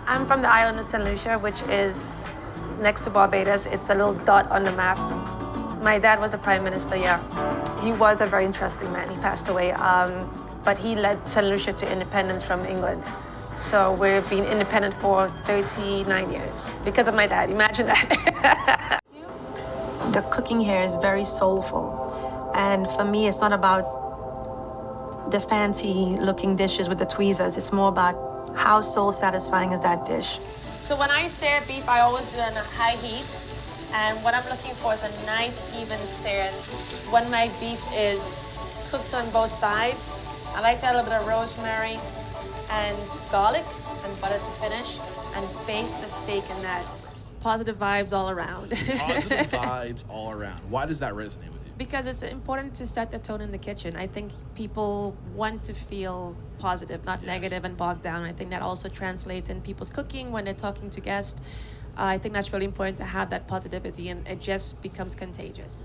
I'm from the island of St. Lucia, which is next to Barbados. It's a little dot on the map. My dad was the prime minister, yeah. He was a very interesting man. He passed away, but he led St. Lucia to independence from England. So we've been independent for 39 years because of my dad. Imagine that. The cooking here is very soulful. And for me, it's not about the fancy looking dishes with the tweezers. It's more about how soul satisfying is that dish. So when I sear beef, I always do it on a high heat. And what I'm looking for is a nice, even sear. When my beef is cooked on both sides, I like to add a little bit of rosemary and garlic and butter to finish and baste the steak in that. Positive vibes all around. Positive vibes all around. Why does that resonate with you? Because it's important to set the tone in the kitchen. I think people want to feel positive, not negative and bogged down. I think that also translates in people's cooking when they're talking to guests. I think that's really important to have that positivity, and it just becomes contagious.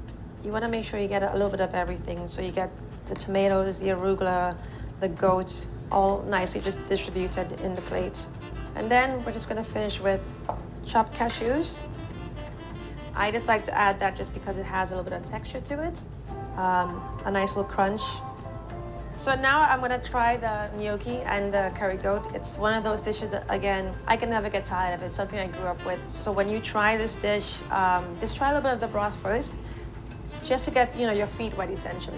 You want to make sure you get a little bit of everything. So you get the tomatoes, the arugula, the goat, all nicely just distributed in the plate. And then we're just going to finish with chopped cashews. I just like to add that just because it has a little bit of texture to it. A nice little crunch. So now I'm gonna try the gnocchi and the curry goat. It's one of those dishes that, again, I can never get tired of. It's something I grew up with. So when you try this dish, just try a little bit of the broth first, just to get, your feet wet, essentially.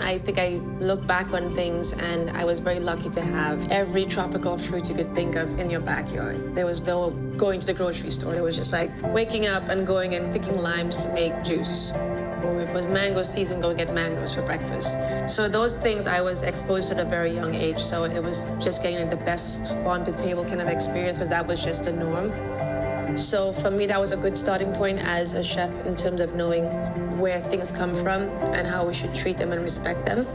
I think I look back on things, and I was very lucky to have every tropical fruit you could think of in your backyard. There was no going to the grocery store. It was just like waking up and going and picking limes to make juice. Or if it was mango season, go get mangoes for breakfast. So those things I was exposed to at a very young age. So it was just getting the best farm-to-table kind of experience, because that was just the norm. So for me, that was a good starting point as a chef in terms of knowing where things come from and how we should treat them and respect them.